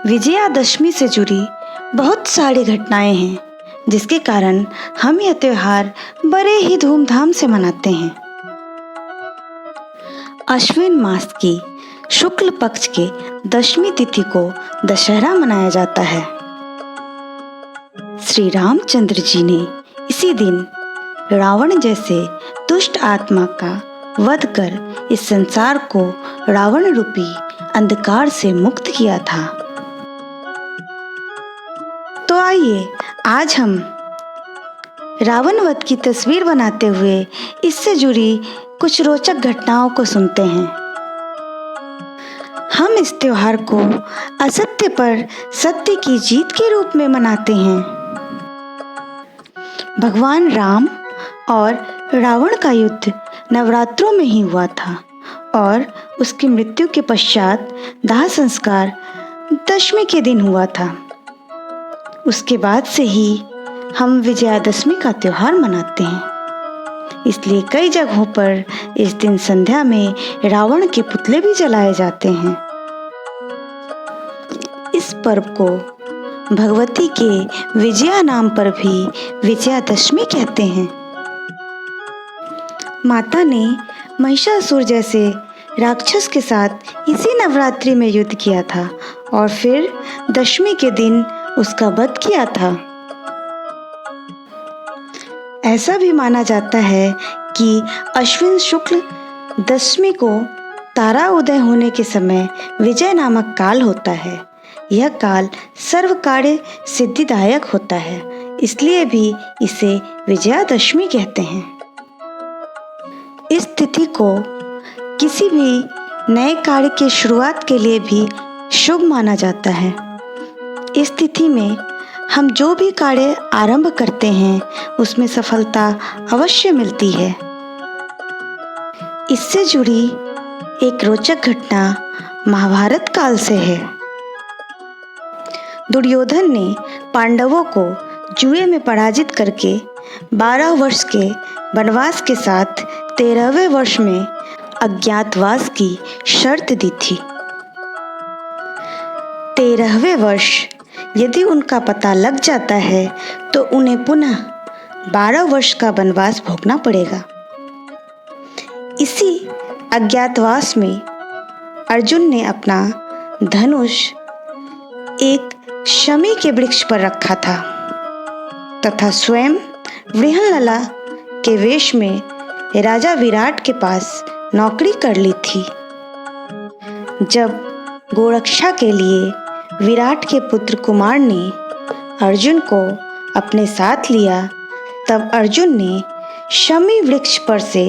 विजयादशमी से जुड़ी बहुत सारी घटनाएं हैं, जिसके कारण हम यह त्योहार बड़े ही धूमधाम से मनाते हैं। अश्विन मास की शुक्ल पक्ष के दशमी तिथि को दशहरा मनाया जाता है। श्री रामचंद्र जी ने इसी दिन रावण जैसे दुष्ट आत्मा का वध कर इस संसार को रावण रूपी अंधकार से मुक्त किया था। तो आइए आज हम रावण वध की तस्वीर बनाते हुए इससे जुड़ी कुछ रोचक घटनाओं को सुनते हैं। हम इस त्योहार को असत्य पर सत्य की जीत के रूप में मनाते हैं। भगवान राम और रावण का युद्ध नवरात्रों में ही हुआ था और उसकी मृत्यु के पश्चात दाह संस्कार दशमी के दिन हुआ था। उसके बाद से ही हम विजयादशमी का त्योहार मनाते हैं। इसलिए कई जगहों पर इस दिन संध्या में रावण के पुतले भी जलाए जाते हैं। इस पर्व को भगवती के विजया नाम पर भी विजयादशमी कहते हैं। माता ने महिषासुर जैसे राक्षस के साथ इसी नवरात्रि में युद्ध किया था और फिर दशमी के दिन उसका वध किया था। ऐसा भी माना जाता है कि अश्विन शुक्ल दशमी को तारा उदय होने के समय विजय नामक काल होता है। यह काल सर्व कार्य सिद्धिदायक होता है, इसलिए भी इसे विजयादशमी कहते हैं। इस तिथि को किसी भी नए कार्य की शुरुआत के लिए भी शुभ माना जाता है। इस तिथि में हम जो भी कार्य आरंभ करते हैं उसमें सफलता अवश्य मिलती है। इससे जुड़ी एक रोचक घटना महाभारत काल से है। दुर्योधन ने पांडवों को जुए में पराजित करके 12 वर्ष के वनवास के साथ 13वें वर्ष में अज्ञातवास की शर्त दी थी। 13वें वर्ष यदि उनका पता लग जाता है तो उन्हें पुनः 12 वर्ष का वनवास भोगना पड़ेगा। इसी अज्ञातवास में अर्जुन ने अपना धनुष एक शमी के वृक्ष पर रखा था तथा स्वयं वृहणलला के वेश में राजा विराट के पास नौकरी कर ली थी। जब गोरक्षा के लिए विराट के पुत्र कुमार ने अर्जुन को अपने साथ लिया, तब अर्जुन ने शमी वृक्ष पर से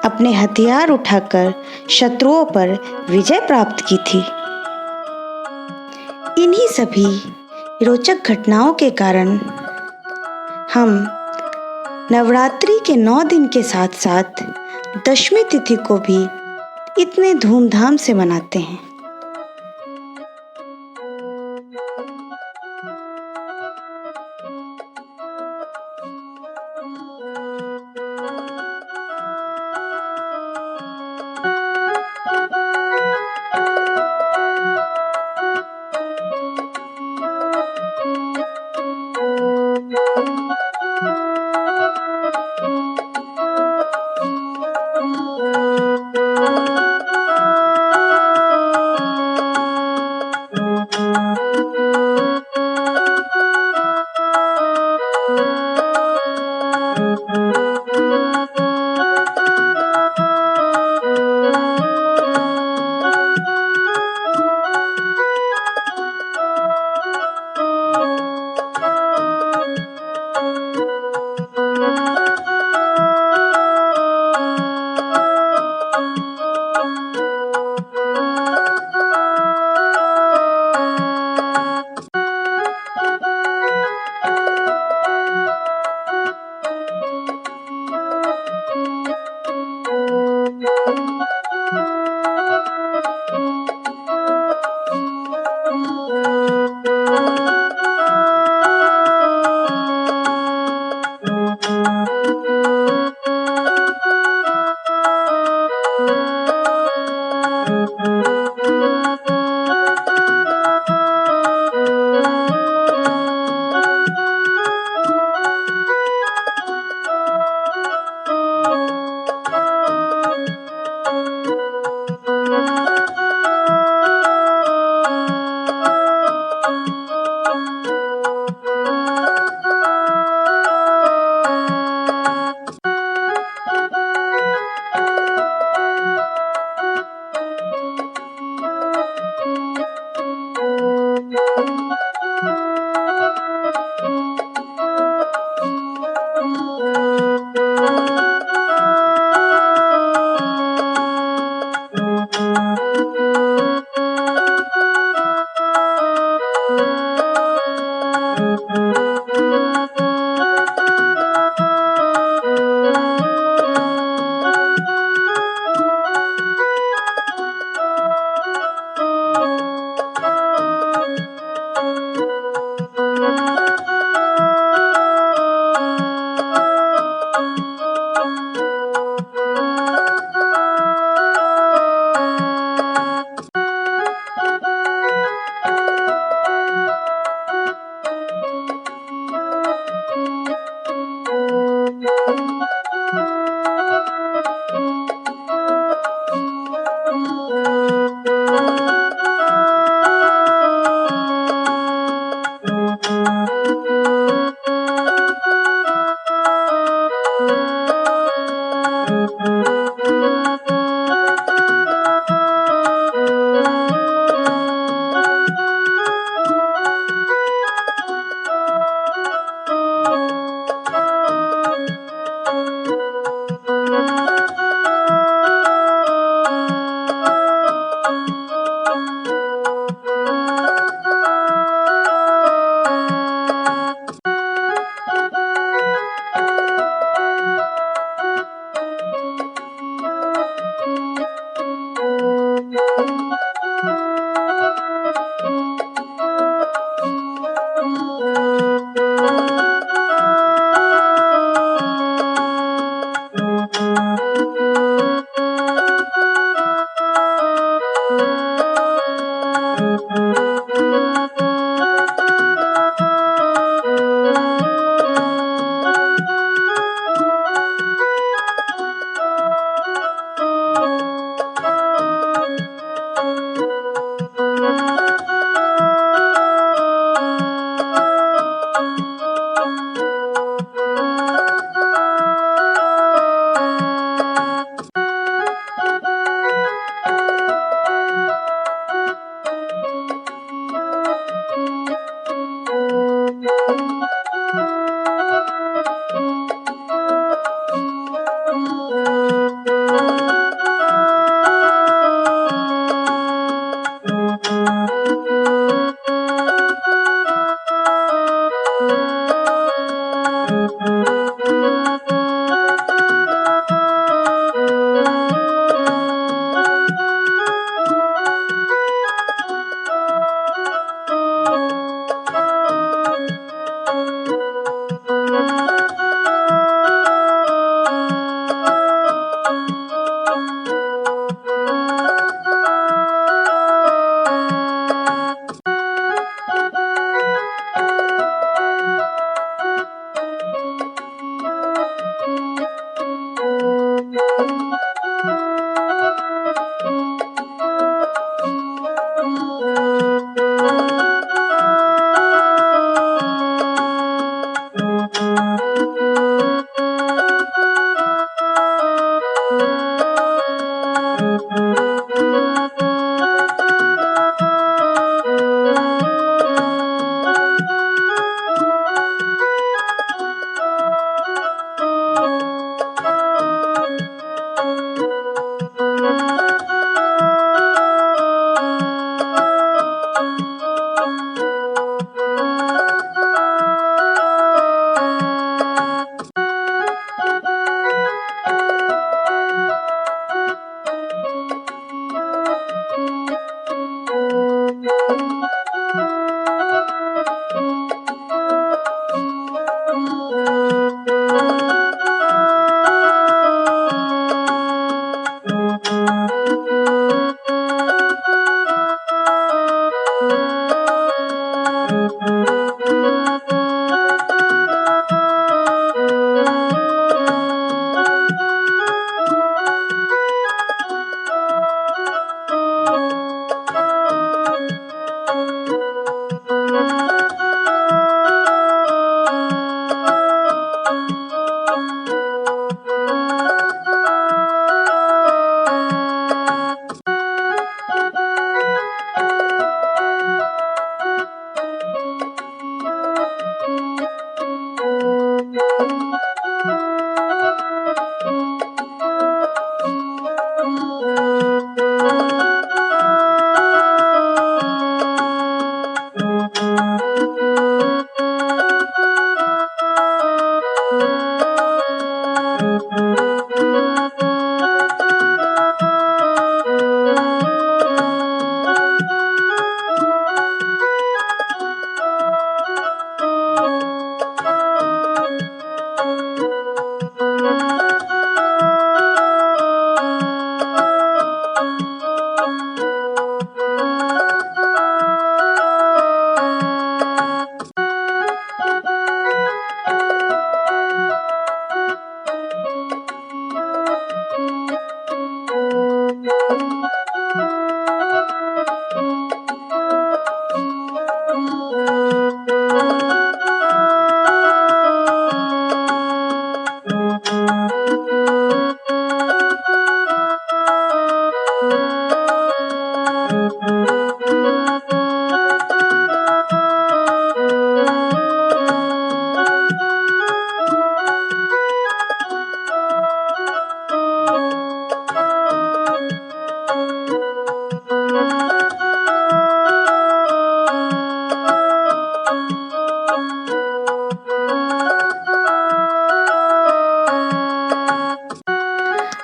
अपने हथियार उठाकर शत्रुओं पर विजय प्राप्त की थी। इन्हीं सभी रोचक घटनाओं के कारण हम नवरात्रि के 9 दिन के साथ साथ दशमी तिथि को भी इतने धूमधाम से मनाते हैं।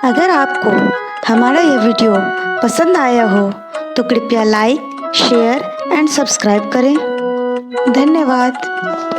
अगर आपको हमारा यह वीडियो पसंद आया हो तो कृपया लाइक, शेयर एंड सब्सक्राइब करें। धन्यवाद।